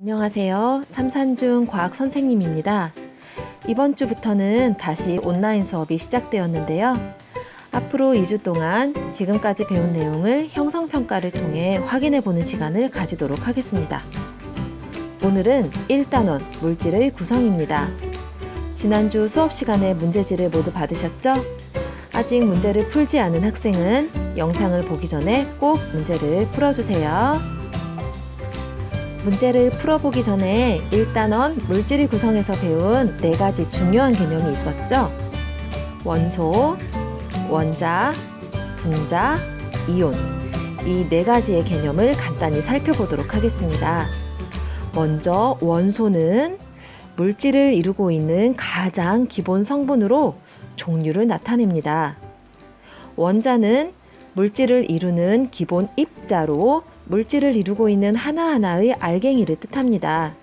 안녕하세요. 삼산중 과학 선생님입니다. 이번 주부터는 다시 온라인 수업이 시작되었는데요. 앞으로 2주 동안 지금까지 배운 내용을 형성평가를 통해 확인해 보는 시간을 가지도록 하겠습니다. 오늘은 1단원 물질의 구성입니다. 지난주 수업 시간에 문제지를 모두 받으셨죠? 아직 문제를 풀지 않은 학생은 영상을 보기 전에 꼭 문제를 풀어주세요. 문제를 풀어보기 전에 1단원 물질을 구성해서 배운 4가지 중요한 개념이 있었죠? 원소, 원자, 분자, 이온. 이 4가지의 개념을 간단히 살펴보도록 하겠습니다. 먼저 원소는 물질을 이루고 있는 가장 기본 성분으로 종류를 나타냅니다. 원자는 물질을 이루는 기본 입자로 물질을 이루고 있는 하나하나의 알갱이를 뜻합니다.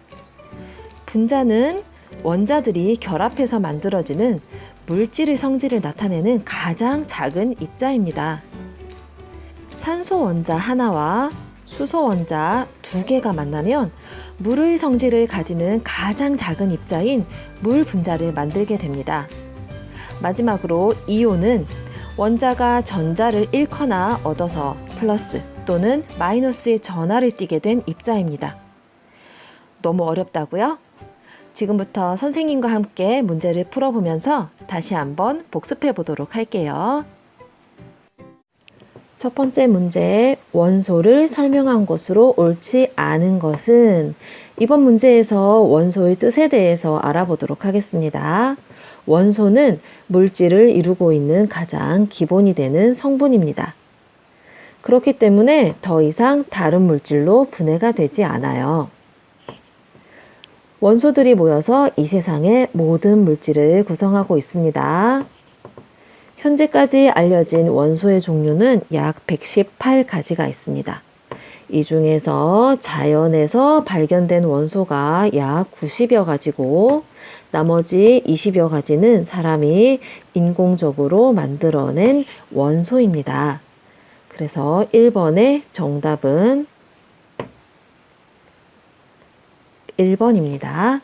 분자는 원자들이 결합해서 만들어지는 물질의 성질을 나타내는 가장 작은 입자입니다. 산소 원자 하나와 수소 원자 2개가 만나면 물의 성질을 가지는 가장 작은 입자인 물 분자를 만들게 됩니다. 마지막으로 이온은 원자가 전자를 잃거나 얻어서 플러스 또는 마이너스의 전하를 띠게 된 입자입니다. 너무 어렵다고요? 지금부터 선생님과 함께 문제를 풀어보면서 다시 한번 복습해 보도록 할게요. 첫 번째 문제, 원소를 설명한 것으로 옳지 않은 것은? 이번 문제에서 원소의 뜻에 대해서 알아보도록 하겠습니다. 원소는 물질을 이루고 있는 가장 기본이 되는 성분입니다. 그렇기 때문에 더 이상 다른 물질로 분해가 되지 않아요. 원소들이 모여서 이 세상의 모든 물질을 구성하고 있습니다. 현재까지 알려진 원소의 종류는 약 118가지가 있습니다. 이 중에서 자연에서 발견된 원소가 약 90여 가지고 나머지 20여 가지는 사람이 인공적으로 만들어낸 원소입니다. 그래서 1번의 정답은 1번입니다.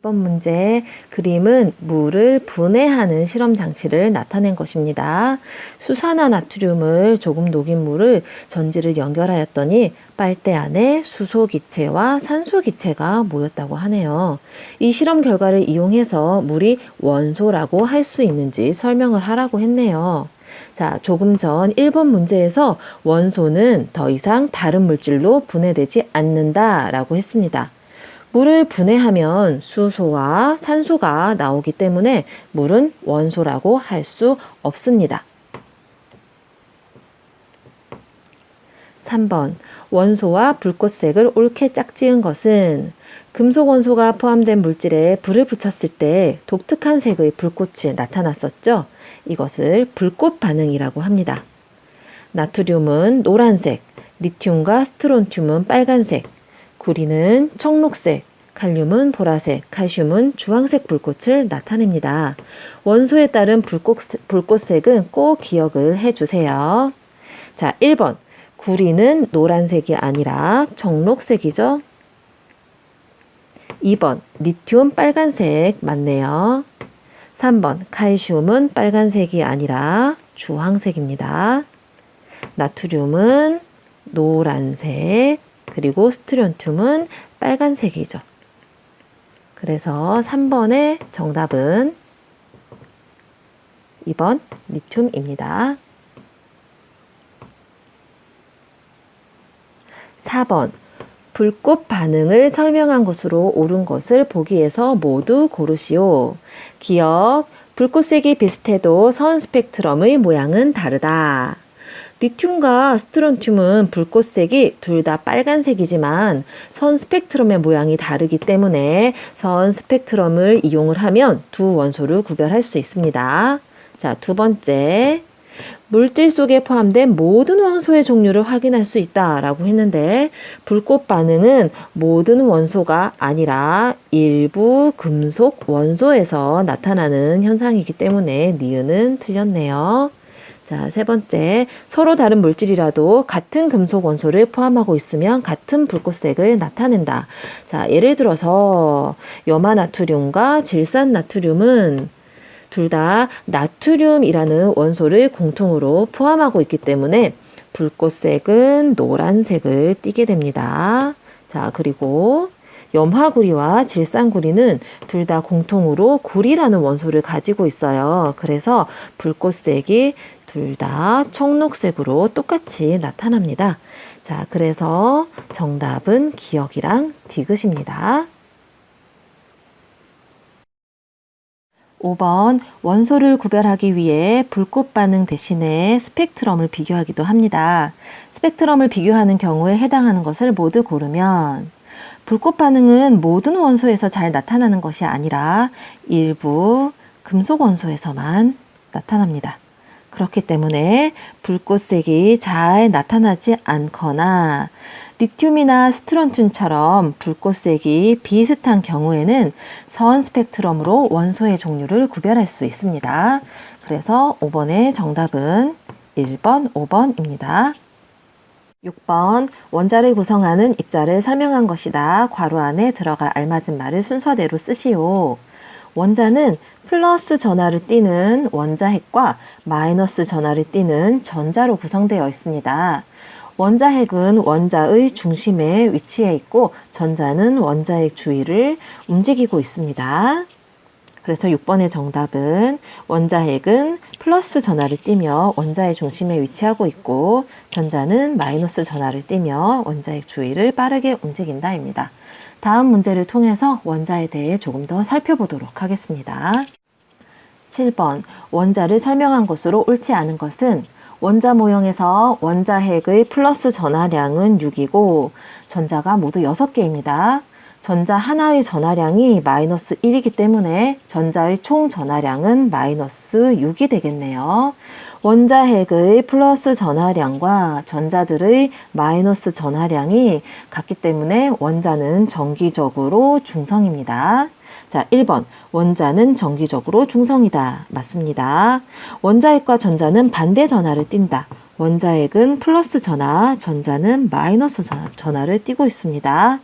2번 문제, 그림은 물을 분해하는 실험 장치를 나타낸 것입니다. 수산화 나트륨을 조금 녹인 물을 전지를 연결하였더니 빨대 안에 수소 기체와 산소 기체가 모였다고 하네요. 이 실험 결과를 이용해서 물이 원소라고 할 수 있는지 설명을 하라고 했네요. 자, 조금 전 1번 문제에서 원소는 더 이상 다른 물질로 분해되지 않는다라고 했습니다. 물을 분해하면 수소와 산소가 나오기 때문에 물은 원소라고 할 수 없습니다. 3번, 원소와 불꽃색을 옳게 짝지은 것은? 금속 원소가 포함된 물질에 불을 붙였을 때 독특한 색의 불꽃이 나타났었죠? 이것을 불꽃 반응이라고 합니다. 나트륨은 노란색, 리튬과 스트론튬은 빨간색, 구리는 청록색, 칼륨은 보라색, 칼슘은 주황색 불꽃을 나타냅니다. 원소에 따른 불꽃색은 꼭 기억을 해주세요. 자, 1번. 구리는 노란색이 아니라 청록색이죠. 2번. 리튬 빨간색 맞네요. 3번. 칼슘은 빨간색이 아니라 주황색입니다. 나트륨은 노란색, 그리고 스트론튬은 빨간색이죠. 그래서 3번의 정답은 2번 리튬입니다. 4번. 불꽃 반응을 설명한 것으로 옳은 것을 보기에서 모두 고르시오. 기억, 불꽃색이 비슷해도 선 스펙트럼의 모양은 다르다. 리튬과 스트론튬은 불꽃색이 둘 다 빨간색이지만 선 스펙트럼의 모양이 다르기 때문에 선 스펙트럼을 이용을 하면 두 원소를 구별할 수 있습니다. 자, 두 번째. 물질 속에 포함된 모든 원소의 종류를 확인할 수 있다라고 했는데 불꽃 반응은 모든 원소가 아니라 일부 금속 원소에서 나타나는 현상이기 때문에 니은은 틀렸네요. 자, 세 번째, 서로 다른 물질이라도 같은 금속 원소를 포함하고 있으면 같은 불꽃색을 나타낸다. 자, 예를 들어서 염화나트륨과 질산나트륨은 둘 다 나트륨이라는 원소를 공통으로 포함하고 있기 때문에 불꽃색은 노란색을 띠게 됩니다. 자, 그리고 염화구리와 질산구리는 둘 다 공통으로 구리라는 원소를 가지고 있어요. 그래서 불꽃색이 둘 다 청록색으로 똑같이 나타납니다. 자, 그래서 정답은 기억이랑 디귿입니다. 5번 원소를 구별하기 위해 불꽃 반응 대신에 스펙트럼을 비교하기도 합니다. 스펙트럼을 비교하는 경우에 해당하는 것을 모두 고르면 불꽃 반응은 모든 원소에서 잘 나타나는 것이 아니라 일부 금속 원소에서만 나타납니다. 그렇기 때문에 불꽃색이 잘 나타나지 않거나 리튬이나 스트론튬처럼 불꽃색이 비슷한 경우에는 선 스펙트럼으로 원소의 종류를 구별할 수 있습니다. 그래서 5번의 정답은 1번, 5번입니다. 6번 원자를 구성하는 입자를 설명한 것이다. 괄호 안에 들어갈 알맞은 말을 순서대로 쓰시오. 원자는 플러스 전하를 띠는 원자핵과 마이너스 전하를 띠는 전자로 구성되어 있습니다. 원자핵은 원자의 중심에 위치해 있고 전자는 원자핵 주위를 움직이고 있습니다. 그래서 6번의 정답은 원자핵은 플러스 전하를 띠며 원자의 중심에 위치하고 있고 전자는 마이너스 전하를 띠며 원자핵 주위를 빠르게 움직인다입니다. 다음 문제를 통해서 원자에 대해 조금 더 살펴보도록 하겠습니다. 7번 원자를 설명한 것으로 옳지 않은 것은 원자 모형에서 원자핵의 플러스 전하량은 6이고 전자가 모두 6개입니다. 전자 하나의 전하량이 마이너스 1이기 때문에 전자의 총 전하량은 마이너스 6이 되겠네요. 원자핵의 플러스 전하량과 전자들의 마이너스 전하량이 같기 때문에 원자는 정기적으로 중성입니다. 자, 1번 원자는 정기적으로 중성이다. 맞습니다. 원자핵과 전자는 반대 전하를 띈다. 원자핵은 플러스 전하, 전자는 마이너스 전하를 띠고 있습니다.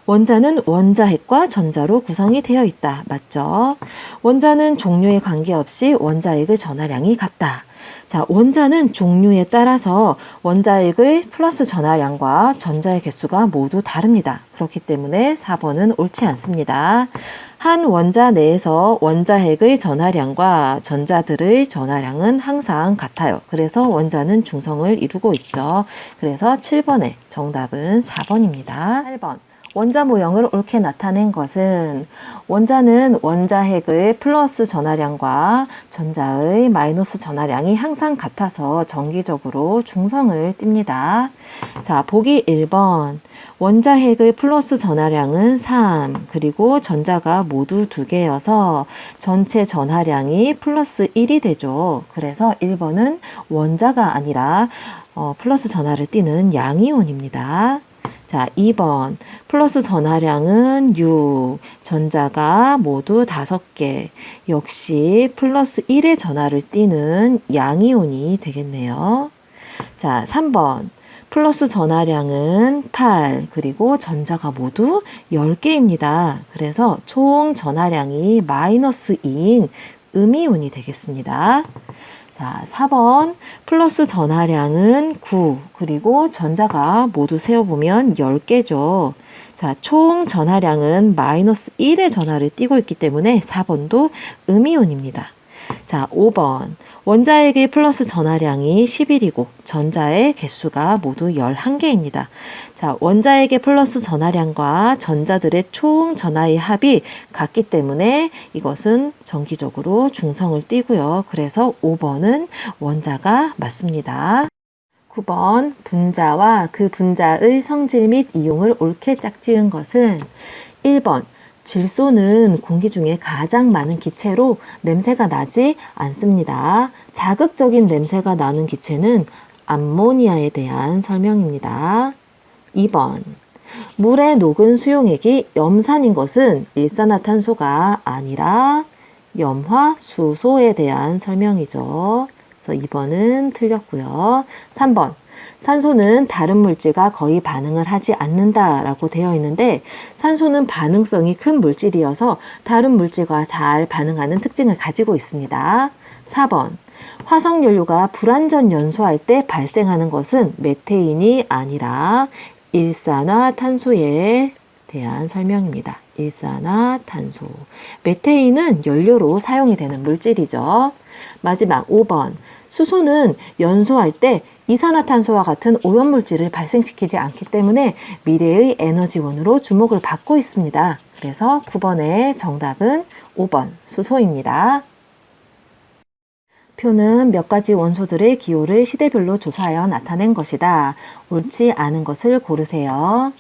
원자는 원자핵과 전자로 구성이 되어 있다. 맞죠? 원자는 종류에 관계없이 원자핵의 전하량이 같다. 자, 원자는 종류에 따라서 원자핵의 플러스 전하량과 전자의 개수가 모두 다릅니다. 그렇기 때문에 4번은 옳지 않습니다. 한 원자 내에서 원자핵의 전하량과 전자들의 전하량은 항상 같아요. 그래서 원자는 중성을 이루고 있죠. 그래서 7번의 정답은 4번입니다. 8번. 원자 모형을 옳게 나타낸 것은 원자는 원자핵의 플러스 전하량과 전자의 마이너스 전하량이 항상 같아서 정기적으로 중성을 띱니다. 자, 보기 1번. 원자핵의 플러스 전하량은 3, 그리고 전자가 모두 2개여서 전체 전하량이 플러스 1이 되죠. 그래서 1번은 원자가 아니라 플러스 전하를 띠는 양이온입니다. 자, 2번 플러스 전하량은 6, 전자가 모두 5개, 역시 플러스 1의 전하를 띠는 양이온이 되겠네요. 자, 3번 플러스 전하량은 8, 그리고 전자가 모두 10개입니다. 그래서 총 전하량이 마이너스 2인 음이온이 되겠습니다. 자, 4번 플러스 전하량은 9, 그리고 전자가 모두 세어보면 10개죠. 자, 총 전하량은 마이너스 1의 전하를 띠고 있기 때문에 4번도 음이온입니다. 자, 5번 원자핵의 플러스 전하량이 11이고 전자의 개수가 모두 11개입니다. 자, 원자핵의 플러스 전하량과 전자들의 총 전하의 합이 같기 때문에 이것은 정기적으로 중성을 띠고요. 그래서 5번은 원자가 맞습니다. 9번 분자와 그 분자의 성질 및 이용을 옳게 짝지은 것은 1번 질소는 공기 중에 가장 많은 기체로 냄새가 나지 않습니다. 자극적인 냄새가 나는 기체는 암모니아에 대한 설명입니다. 2번 물에 녹은 수용액이 염산인 것은 일산화탄소가 아니라 염화수소에 대한 설명이죠. 그래서 2번은 틀렸고요. 3번. 산소는 다른 물질과 거의 반응을 하지 않는다라고 되어 있는데 산소는 반응성이 큰 물질이어서 다른 물질과 잘 반응하는 특징을 가지고 있습니다. 4번. 화석연료가 불완전 연소할 때 발생하는 것은 메테인이 아니라 일산화탄소에 대한 설명입니다. 일산화탄소. 메테인은 연료로 사용이 되는 물질이죠. 마지막 5번. 수소는 연소할 때 이산화탄소와 같은 오염물질을 발생시키지 않기 때문에 미래의 에너지원으로 주목을 받고 있습니다. 그래서 9번의 정답은 5번 수소입니다. 표는 몇 가지 원소들의 기호를 시대별로 조사하여 나타낸 것이다. 옳지 않은 것을 고르세요.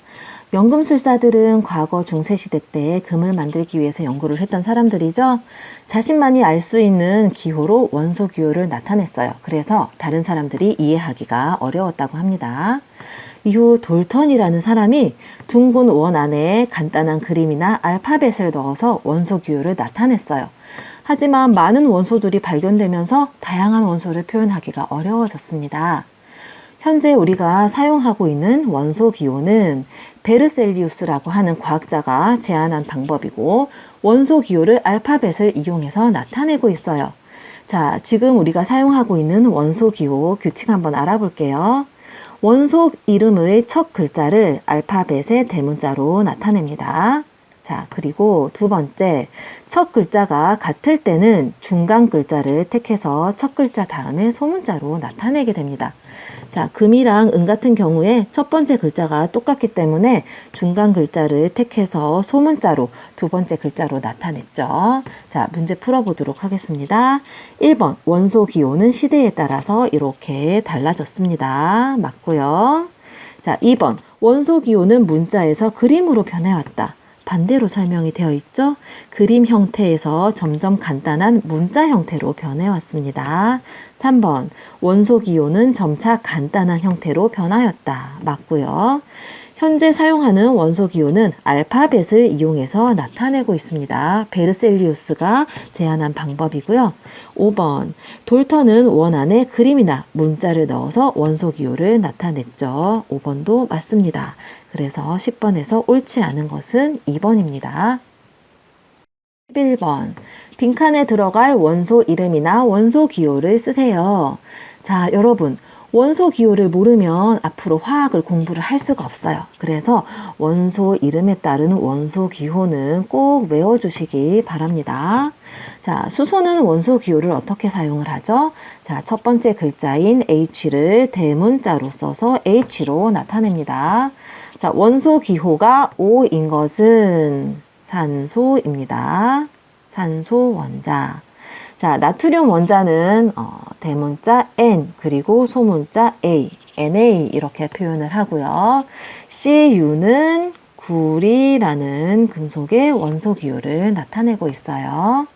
연금술사들은 과거 중세시대 때 금을 만들기 위해서 연구를 했던 사람들이죠. 자신만이 알 수 있는 기호로 원소 기호를 나타냈어요. 그래서 다른 사람들이 이해하기가 어려웠다고 합니다. 이후 돌턴이라는 사람이 둥근 원 안에 간단한 그림이나 알파벳을 넣어서 원소 기호를 나타냈어요. 하지만 많은 원소들이 발견되면서 다양한 원소를 표현하기가 어려워졌습니다. 현재 우리가 사용하고 있는 원소 기호는 베르셀리우스라고 하는 과학자가 제안한 방법이고 원소 기호를 알파벳을 이용해서 나타내고 있어요. 자, 지금 우리가 사용하고 있는 원소 기호 규칙 한번 알아볼게요. 원소 이름의 첫 글자를 알파벳의 대문자로 나타냅니다. 자, 그리고 두 번째, 첫 글자가 같을 때는 중간 글자를 택해서 첫 글자 다음에 소문자로 나타내게 됩니다. 자, 금이랑 은 같은 경우에 첫 번째 글자가 똑같기 때문에 중간 글자를 택해서 소문자로 두 번째 글자로 나타냈죠. 자, 문제 풀어보도록 하겠습니다. 1번, 원소 기호는 시대에 따라서 이렇게 달라졌습니다. 맞고요. 자, 2번, 원소 기호는 문자에서 그림으로 변해왔다. 반대로 설명이 되어 있죠. 그림 형태에서 점점 간단한 문자 형태로 변해왔습니다. 3번, 원소 기호는 점차 간단한 형태로 변하였다. 맞고요. 현재 사용하는 원소 기호는 알파벳을 이용해서 나타내고 있습니다. 베르셀리우스가 제안한 방법이고요. 5번, 돌턴은 원 안에 그림이나 문자를 넣어서 원소 기호를 나타냈죠. 5번도 맞습니다. 그래서 10번에서 옳지 않은 것은 2번입니다. 11번, 빈칸에 들어갈 원소 이름이나 원소 기호를 쓰세요. 자, 여러분, 원소 기호를 모르면 앞으로 화학을 공부를 할 수가 없어요. 그래서 원소 이름에 따른 원소 기호는 꼭 외워주시기 바랍니다. 자, 수소는 원소 기호를 어떻게 사용을 하죠? 자, 첫 번째 글자인 H를 대문자로 써서 H로 나타냅니다. 자, 원소 기호가 O인 것은 산소입니다. 산소 원자. 자, 나트륨 원자는 대문자 N 그리고 소문자 A, Na 이렇게 표현을 하고요. Cu는 구리라는 금속의 원소 기호를 나타내고 있어요.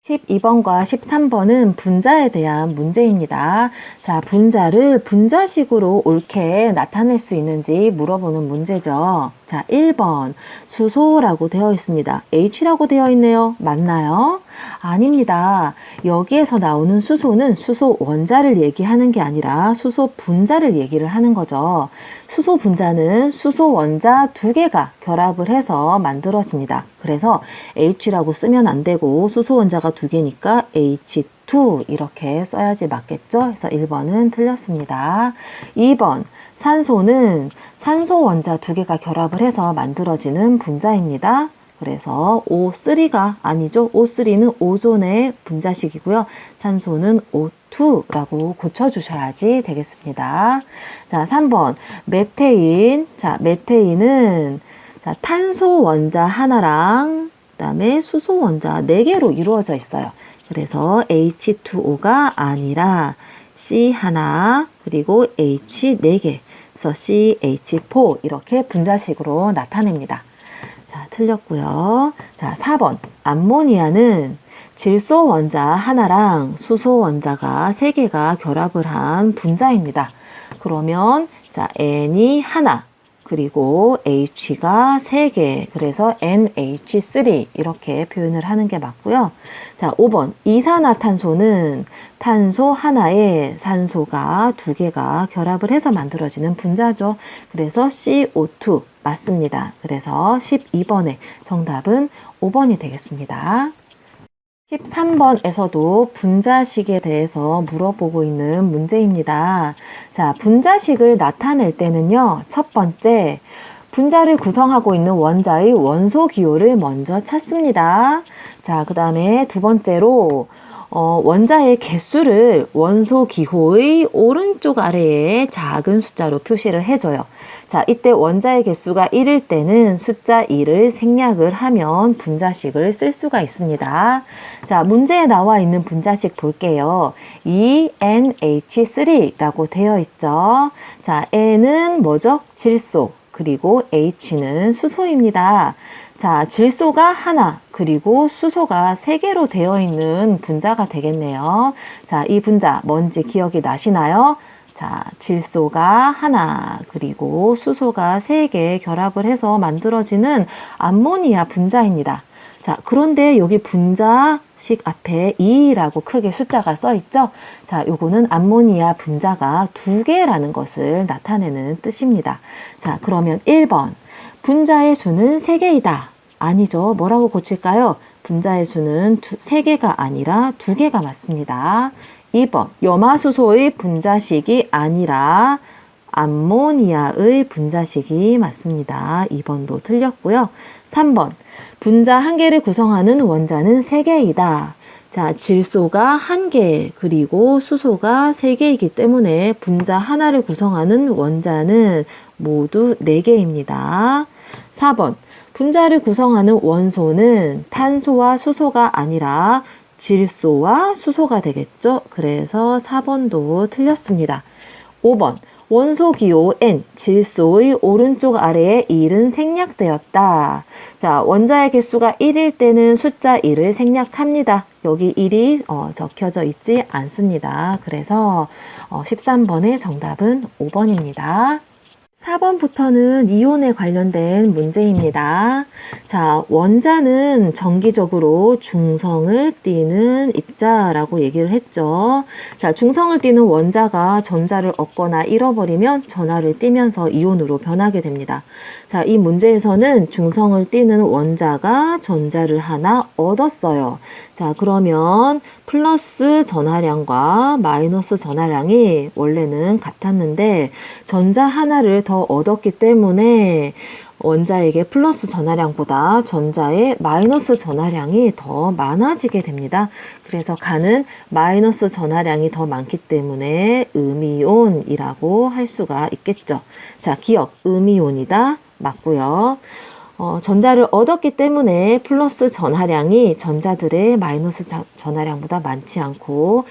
12번과 13번은 분자에 대한 문제입니다. 자, 분자를 분자식으로 옳게 나타낼 수 있는지 물어보는 문제죠. 자, 1번 수소라고 되어 있습니다. H라고 되어 있네요. 맞나요? 아닙니다. 여기에서 나오는 수소는 수소 원자를 얘기하는 게 아니라 수소 분자를 얘기를 하는 거죠. 수소 분자는 수소 원자 두 개가 결합을 해서 만들어집니다. 그래서 H라고 쓰면 안 되고 수소 원자가 두 개니까 H2 이렇게 써야지 맞겠죠? 그래서 1번은 틀렸습니다. 2번 산소는 산소 원자 두 개가 결합을 해서 만들어지는 분자입니다. 그래서 O3가 아니죠. O3는 오존의 분자식이고요. 산소는 O2라고 고쳐주셔야지 되겠습니다. 자, 3번 메테인. 자, 메테인은 자, 탄소 원자 하나랑 그다음에 수소 원자 4개로 이루어져 있어요. 그래서 H2O가 아니라 C 하나 그리고 H 4개. 그래서 CH4 이렇게 분자식으로 나타냅니다. 자, 틀렸고요. 자, 4번. 암모니아는 질소 원자 하나랑 수소 원자가 3개가 결합을 한 분자입니다. 그러면 자, N이 하나, 그리고 H가 3개, 그래서 NH3 이렇게 표현을 하는 게 맞고요. 자, 5번 이산화탄소는 탄소 하나에 산소가 2개가 결합을 해서 만들어지는 분자죠. 그래서 CO2 맞습니다. 그래서 12번의 정답은 5번이 되겠습니다. 13번에서도 분자식에 대해서 물어보고 있는 문제입니다. 자, 분자식을 나타낼 때는요, 첫 번째, 분자를 구성하고 있는 원자의 원소 기호를 먼저 찾습니다. 자, 그 다음에 두 번째로, 원자의 개수를 원소 기호의 오른쪽 아래에 작은 숫자로 표시를 해줘요. 자, 이때 원자의 개수가 1일 때는 숫자 1을 생략을 하면 분자식을 쓸 수가 있습니다. 자, 문제에 나와 있는 분자식 볼게요. ENH3라고 되어 있죠. 자, N은 뭐죠? 질소, 그리고 H는 수소입니다. 자, 질소가 하나, 그리고 수소가 3개로 되어 있는 분자가 되겠네요. 자, 이 분자 뭔지 기억이 나시나요? 자, 질소가 하나, 그리고 수소가 3개 결합을 해서 만들어지는 암모니아 분자입니다. 자, 그런데 여기 분자식 앞에 2라고 크게 숫자가 써 있죠? 자, 요거는 암모니아 분자가 2개라는 것을 나타내는 뜻입니다. 자, 그러면 1번. 분자의 수는 3개이다. 아니죠. 뭐라고 고칠까요? 분자의 수는 3개가 아니라 2개가 맞습니다. 2번. 염화수소의 분자식이 아니라 암모니아의 분자식이 맞습니다. 2번도 틀렸고요. 3번. 분자 1개를 구성하는 원자는 3개이다. 자, 질소가 1개, 그리고 수소가 3개이기 때문에 분자 하나를 구성하는 원자는 모두 4개입니다. 4번. 분자를 구성하는 원소는 탄소와 수소가 아니라 질소와 수소가 되겠죠? 그래서 4번도 틀렸습니다. 5번. 원소 기호 N, 질소의 오른쪽 아래에 1은 생략되었다. 자, 원자의 개수가 1일 때는 숫자 1을 생략합니다. 여기 1이 적혀져 있지 않습니다. 그래서 13번의 정답은 5번입니다. 4번부터는 이온에 관련된 문제입니다. 자, 원자는 정기적으로 중성을 띠는 입자라고 얘기를 했죠. 자, 중성을 띠는 원자가 전자를 얻거나 잃어버리면 전하를 띠면서 이온으로 변하게 됩니다. 자, 이 문제에서는 중성을 띠는 원자가 전자를 하나 얻었어요. 자, 그러면 플러스 전하량과 마이너스 전하량이 원래는 같았는데 전자 하나를 더 얻었기 때문에 원자에게 플러스 전하량보다 전자의 마이너스 전하량이 더 많아지게 됩니다. 그래서 가는 마이너스 전하량이 더 많기 때문에 음이온이라고 할 수가 있겠죠. 자, 기억, 음이온이다. 맞고요. 전자를 얻었기 때문에 플러스 전하량이 전자들의 마이너스 전하량보다 많지 않고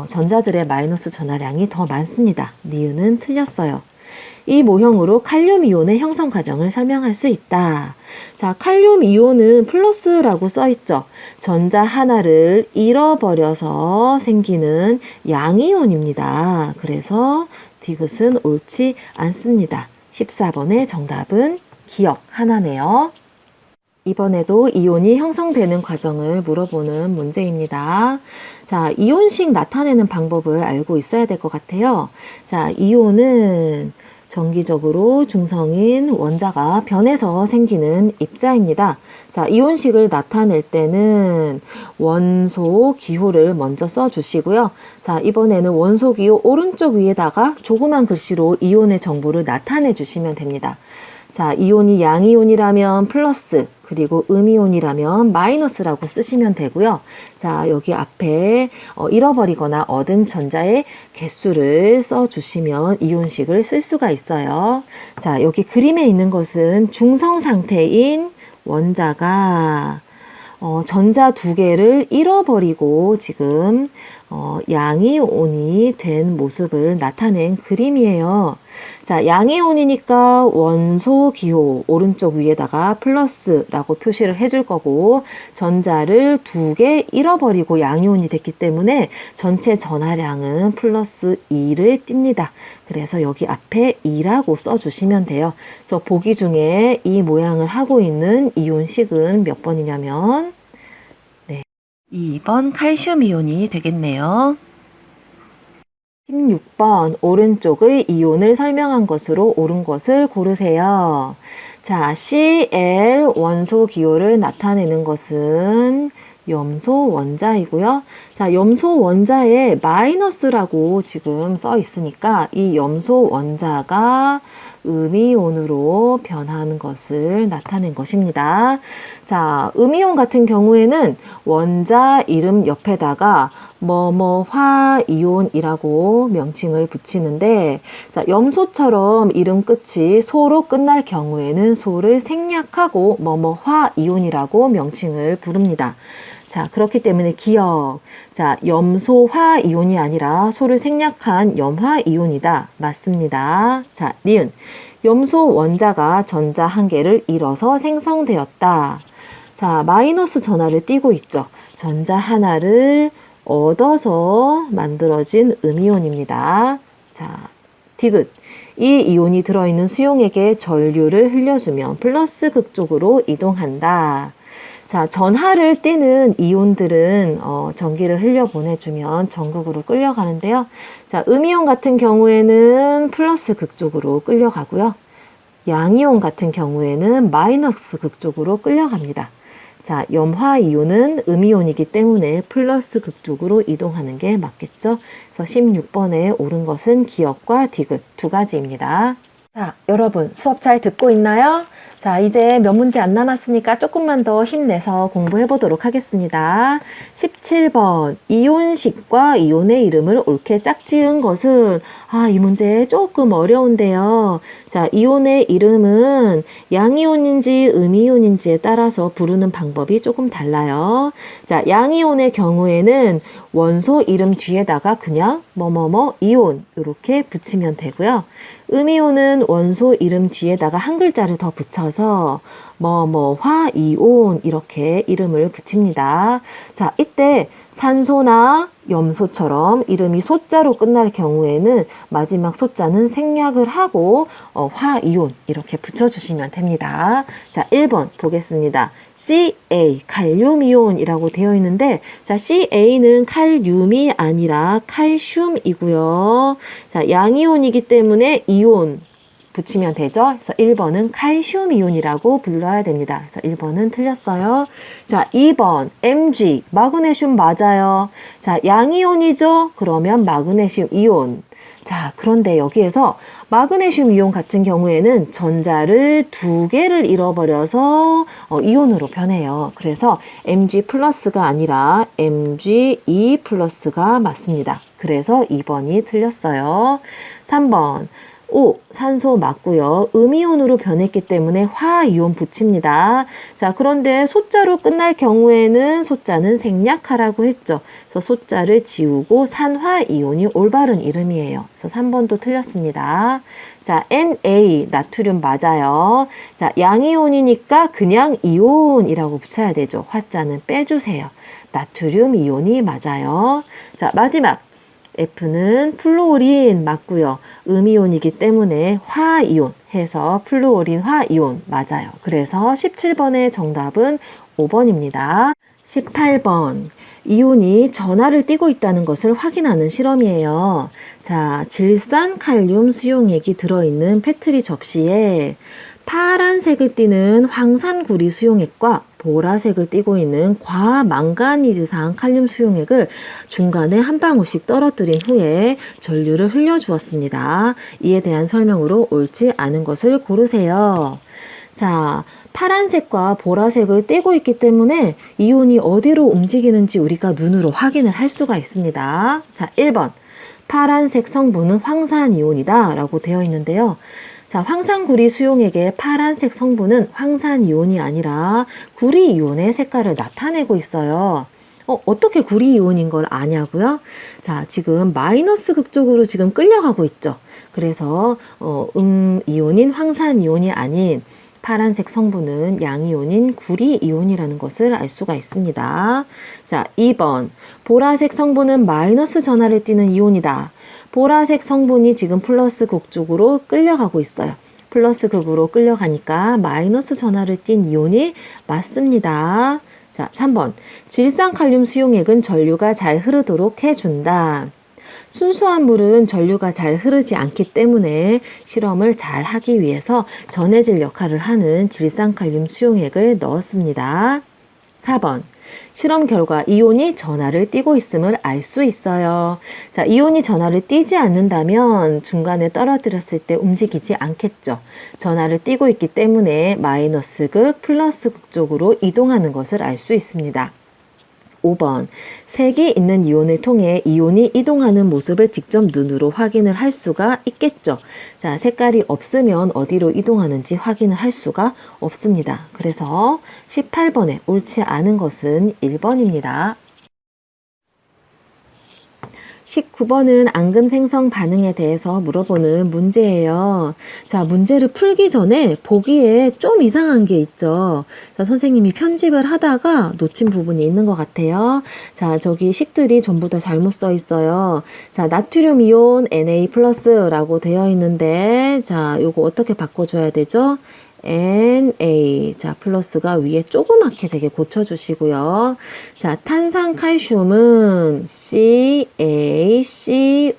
전자들의 마이너스 전하량이 더 많습니다. 니은은 틀렸어요. 이 모형으로 칼륨 이온의 형성 과정을 설명할 수 있다. 자, 칼륨 이온은 플러스라고 써 있죠. 전자 하나를 잃어버려서 생기는 양이온입니다. 그래서 디귿은 옳지 않습니다. 14번의 정답은 기억 하나네요. 이번에도 이온이 형성되는 과정을 물어보는 문제입니다. 자, 이온식 나타내는 방법을 알고 있어야 될 것 같아요. 자, 이온은 정기적으로 중성인 원자가 변해서 생기는 입자입니다. 자, 이온식을 나타낼 때는 원소 기호를 먼저 써주시고요. 자, 이번에는 원소 기호 오른쪽 위에다가 조그만 글씨로 이온의 정보를 나타내 주시면 됩니다. 자, 이온이 양이온이라면 플러스, 그리고 음이온이라면 마이너스라고 쓰시면 되고요. 자, 여기 앞에 잃어버리거나 얻은 전자의 개수를 써주시면 이온식을 쓸 수가 있어요. 자, 여기 그림에 있는 것은 중성 상태인 원자가 전자 2개를 잃어버리고 지금 양이온이 된 모습을 나타낸 그림이에요. 자, 양이온이니까 원소 기호 오른쪽 위에다가 플러스라고 표시를 해줄 거고 전자를 2개 잃어버리고 양이온이 됐기 때문에 전체 전하량은 플러스 2를 띱니다. 그래서 여기 앞에 2라고 써주시면 돼요. 그래서 보기 중에 이 모양을 하고 있는 이온식은 몇 번이냐면 2번 칼슘 이온이 되겠네요. 16번 오른쪽의 이온을 설명한 것으로 옳은 것을 고르세요. 자, Cl 원소 기호를 나타내는 것은 염소 원자이고요. 자, 염소 원자에 마이너스라고 지금 써 있으니까 이 염소 원자가 음이온으로 변하는 것을 나타낸 것입니다. 자, 음이온 같은 경우에는 원자 이름 옆에다가 화이온이라고 명칭을 붙이는데, 자, 염소처럼 이름 끝이 소로 끝날 경우에는 소를 생략하고 화이온이라고 명칭을 부릅니다. 자, 그렇기 때문에 기억. 자, 염소화이온이 아니라 소를 생략한 염화이온이다. 맞습니다. 자, 니은. 염소 원자가 전자 한 개를 잃어서 생성되었다. 자, 마이너스 전하를 띄고 있죠. 전자 하나를 얻어서 만들어진 음이온입니다. 자, 디귿. 이 이온이 들어있는 수용액에 전류를 흘려주면 플러스 극 쪽으로 이동한다. 자, 전하를 띠는 이온들은 전기를 흘려보내주면 전극으로 끌려가는데요. 자, 음이온 같은 경우에는 플러스 극 쪽으로 끌려가고요. 양이온 같은 경우에는 마이너스 극 쪽으로 끌려갑니다. 자, 염화이온은 음이온이기 때문에 플러스 극 쪽으로 이동하는 게 맞겠죠. 그래서 16번에 옳은 것은 기억과 디귿 두 가지입니다. 자, 여러분 수업 잘 듣고 있나요? 자, 이제 몇 문제 안 남았으니까 조금만 더 힘내서 공부해 보도록 하겠습니다. 17번 이온식과 이온의 이름을 옳게 짝지은 것은 이 문제 조금 어려운데요. 자, 이온의 이름은 양이온인지 음이온인지에 따라서 부르는 방법이 조금 달라요. 자, 양이온의 경우에는 원소 이름 뒤에다가 그냥 이온 이렇게 붙이면 되고요. 음이온은 원소 이름 뒤에다가 한 글자를 더 붙여서 화이온 이렇게 이름을 붙입니다. 자, 이때 산소나 염소처럼 이름이 소자로 끝날 경우에는 마지막 소자는 생략을 하고 화이온 이렇게 붙여주시면 됩니다. 자, 1번 보겠습니다. Ca, 칼륨이온이라고 되어 있는데, 자, Ca는 칼륨이 아니라 칼슘이고요. 자, 양이온이기 때문에 이온 붙이면 되죠. 그래서 1번은 칼슘 이온이라고 불러야 됩니다. 그래서 1번은 틀렸어요. 자, 2번 Mg, 마그네슘 맞아요. 자, 양이온이죠? 그러면 마그네슘 이온. 자, 그런데 여기에서 마그네슘 이온 같은 경우에는 전자를 2개를 잃어버려서 이온으로 변해요. 그래서 Mg 플러스가 아니라 Mg2 플러스가 맞습니다. 그래서 2번이 틀렸어요. 3번 산소 맞고요. 음이온으로 변했기 때문에 화이온 붙입니다. 자, 그런데 소자로 끝날 경우에는 소자는 생략하라고 했죠. 그래서 소자를 지우고 산화이온이 올바른 이름이에요. 그래서 3번도 틀렸습니다. 자, Na, 나트륨 맞아요. 자, 양이온이니까 그냥 이온이라고 붙여야 되죠. 화자는 빼주세요. 나트륨 이온이 맞아요. 자, 마지막. F는 플루오린 맞고요. 음이온이기 때문에 화이온 해서 플루오린 화이온 맞아요. 그래서 17번의 정답은 5번입니다. 18번 이온이 전하를 띠고 있다는 것을 확인하는 실험이에요. 자, 질산 칼륨 수용액이 들어있는 페트리 접시에 파란색을 띠는 황산구리 수용액과 보라색을 띠고 있는 과망가니즈산 칼륨 수용액을 중간에 한 방울씩 떨어뜨린 후에 전류를 흘려주었습니다. 이에 대한 설명으로 옳지 않은 것을 고르세요. 자, 파란색과 보라색을 띠고 있기 때문에 이온이 어디로 움직이는지 우리가 눈으로 확인을 할 수가 있습니다. 자, 1번 파란색 성분은 황산이온이다 라고 되어 있는데요. 자, 황산구리 수용액의 파란색 성분은 황산이온이 아니라 구리이온의 색깔을 나타내고 있어요. 어떻게 구리 이온인 걸 아냐고요? 자, 지금 마이너스 극 쪽으로 지금 끌려가고 있죠. 그래서 이온인 황산 이온이 아닌 파란색 성분은 양이온인 구리 이온이라는 것을 알 수가 있습니다. 자, 2번. 보라색 성분은 마이너스 전하를 띠는 이온이다. 보라색 성분이 지금 플러스 극 쪽으로 끌려가고 있어요. 플러스 극으로 끌려가니까 마이너스 전하를 띤 이온이 맞습니다. 자, 3번. 질산칼륨 수용액은 전류가 잘 흐르도록 해준다. 순수한 물은 전류가 잘 흐르지 않기 때문에 실험을 잘 하기 위해서 전해질 역할을 하는 질산칼륨 수용액을 넣었습니다. 4번. 실험 결과 이온이 전하를 띠고 있음을 알 수 있어요. 자, 이온이 전하를 띠지 않는다면 중간에 떨어뜨렸을 때 움직이지 않겠죠. 전하를 띠고 있기 때문에 마이너스 극, 플러스 극 쪽으로 이동하는 것을 알 수 있습니다. 5번. 색이 있는 이온을 통해 이온이 이동하는 모습을 직접 눈으로 확인을 할 수가 있겠죠. 자, 색깔이 없으면 어디로 이동하는지 확인을 할 수가 없습니다. 그래서 18번에 옳지 않은 것은 1번입니다. 19번은 앙금 생성 반응에 대해서 물어보는 문제예요. 자, 문제를 풀기 전에 보기에 좀 이상한 게 있죠. 자, 선생님이 편집을 하다가 놓친 부분이 있는 것 같아요. 자, 저기 식들이 전부 다 잘못 써 있어요. 자, 나트륨 이온 Na+라고 되어 있는데, 자, 요거 어떻게 바꿔줘야 되죠? Na. 자, 플러스가 위에 조그맣게 되게 고쳐주시고요. 자, 탄산칼슘은 CaCO3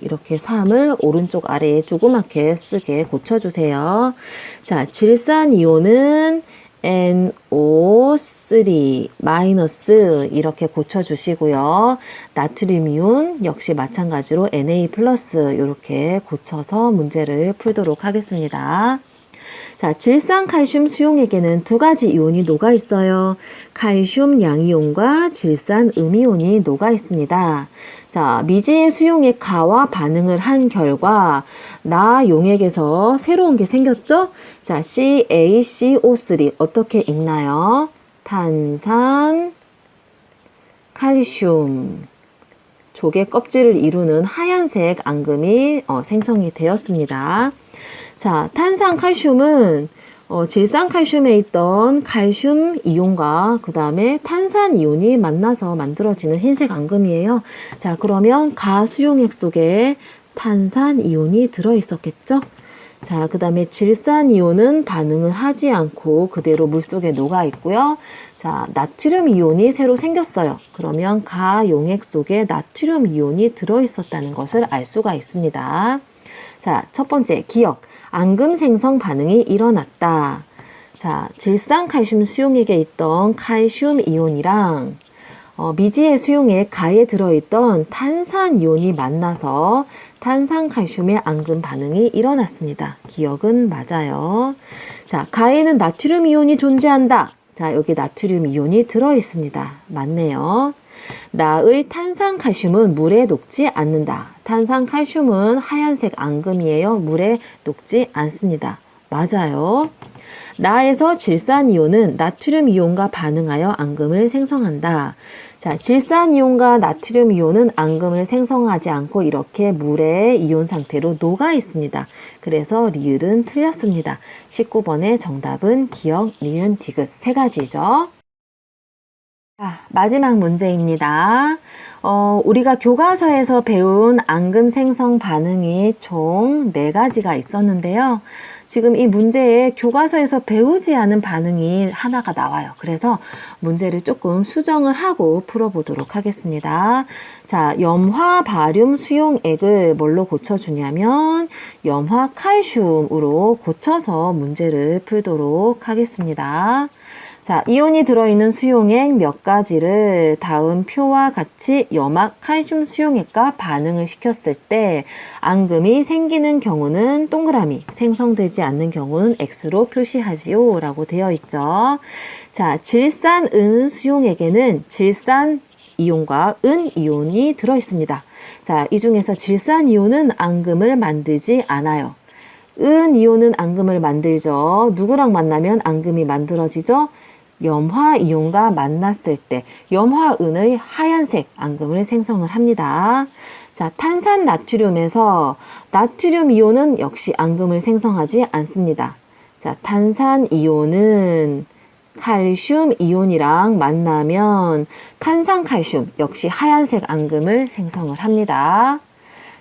이렇게 3을 오른쪽 아래에 조그맣게 쓰게 고쳐주세요. 자, 질산이온은 NO3 마이너스 이렇게 고쳐주시고요. 나트륨이온 역시 마찬가지로 Na 플러스 이렇게 고쳐서 문제를 풀도록 하겠습니다. 자, 질산칼슘 수용액에는 두 가지 이온이 녹아 있어요. 칼슘 양이온과 질산 음이온이 녹아 있습니다. 자, 미지의 수용액 가와 반응을 한 결과 나 용액에서 새로운 게 생겼죠? 자, CaCO3 어떻게 읽나요? 탄산, 칼슘, 조개 껍질을 이루는 하얀색 앙금이 생성이 되었습니다. 자, 탄산칼슘은 질산칼슘에 있던 칼슘 이온과 그 다음에 탄산 이온이 만나서 만들어지는 흰색 앙금이에요. 자, 그러면 가수용액 속에 탄산 이온이 들어있었겠죠? 자, 그 다음에 질산 이온은 반응을 하지 않고 그대로 물속에 녹아 있고요. 자, 나트륨 이온이 새로 생겼어요. 그러면 가용액 속에 나트륨 이온이 들어있었다는 것을 알 수가 있습니다. 자, 첫 번째 기억. 앙금 생성 반응이 일어났다. 자, 질산칼슘 수용액에 있던 칼슘 이온이랑 미지의 수용액 가에 들어있던 탄산 이온이 만나서 탄산칼슘의 앙금 반응이 일어났습니다. 기억은 맞아요. 자, 가에는 나트륨 이온이 존재한다. 자, 여기 나트륨 이온이 들어있습니다. 맞네요. 나의 탄산칼슘은 물에 녹지 않는다. 탄산칼슘은 하얀색 앙금이에요. 물에 녹지 않습니다. 맞아요. 나에서 질산이온은 나트륨 이온과 반응하여 앙금을 생성한다. 자, 질산이온과 나트륨 이온은 앙금을 생성하지 않고 이렇게 물의 이온 상태로 녹아 있습니다. 그래서 리을은 틀렸습니다. 19번의 정답은 기억, 리은, 디귿 세 가지죠. 자, 마지막 문제입니다. 우리가 교과서에서 배운 앙금 생성 반응이 총 4가지가 있었는데요. 지금 이 문제에 교과서에서 배우지 않은 반응이 하나가 나와요. 그래서 문제를 조금 수정을 하고 풀어보도록 하겠습니다. 자, 염화 바륨 수용액을 뭘로 고쳐주냐면 염화 칼슘으로 고쳐서 문제를 풀도록 하겠습니다. 자, 이온이 들어있는 수용액 몇 가지를 다음 표와 같이 염화 칼슘 수용액과 반응을 시켰을 때 앙금이 생기는 경우는 동그라미, 생성되지 않는 경우는 X로 표시하지요 라고 되어 있죠. 자, 질산 은 수용액에는 질산 이온과 은 이온이 들어있습니다. 자, 이 중에서 질산 이온은 앙금을 만들지 않아요. 은 이온은 앙금을 만들죠. 누구랑 만나면 앙금이 만들어지죠? 염화이온과 만났을 때 염화은의 하얀색 앙금을 생성을 합니다. 자, 탄산 나트륨에서 나트륨 이온은 역시 앙금을 생성하지 않습니다. 자, 탄산 이온은 칼슘 이온이랑 만나면 탄산칼슘 역시 하얀색 앙금을 생성을 합니다.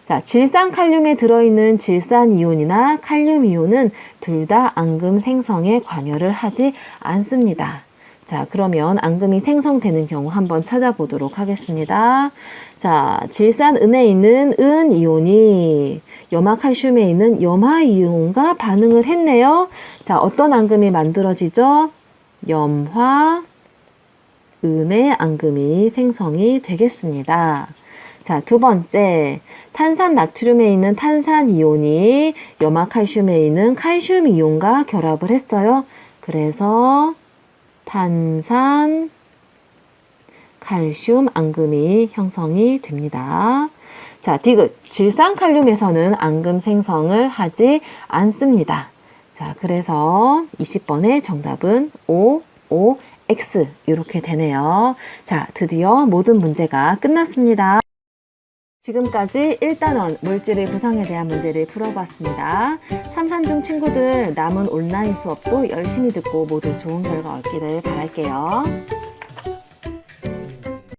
자, 질산칼륨에 들어있는 질산이온이나 칼륨이온은 둘 다 앙금 생성에 관여를 하지 않습니다. 자, 그러면 앙금이 생성되는 경우 한번 찾아보도록 하겠습니다. 자, 질산은에 있는 은이온이 염화칼슘에 있는 염화이온과 반응을 했네요. 자, 어떤 앙금이 만들어지죠? 염화은의 앙금이 생성이 되겠습니다. 자, 두 번째, 탄산 나트륨에 있는 탄산이온이 염화칼슘에 있는 칼슘이온과 결합을 했어요. 그래서 탄산 칼슘 앙금이 형성이 됩니다. 자, 디귿, 질산칼륨에서는 앙금 생성을 하지 않습니다. 자, 그래서 20번의 정답은 O, O, X 이렇게 되네요. 자, 드디어 모든 문제가 끝났습니다. 지금까지 1단원 물질의 구성에 대한 문제를 풀어봤습니다. 3, 4중 친구들 남은 온라인 수업도 열심히 듣고 모두 좋은 결과 얻기를 바랄게요.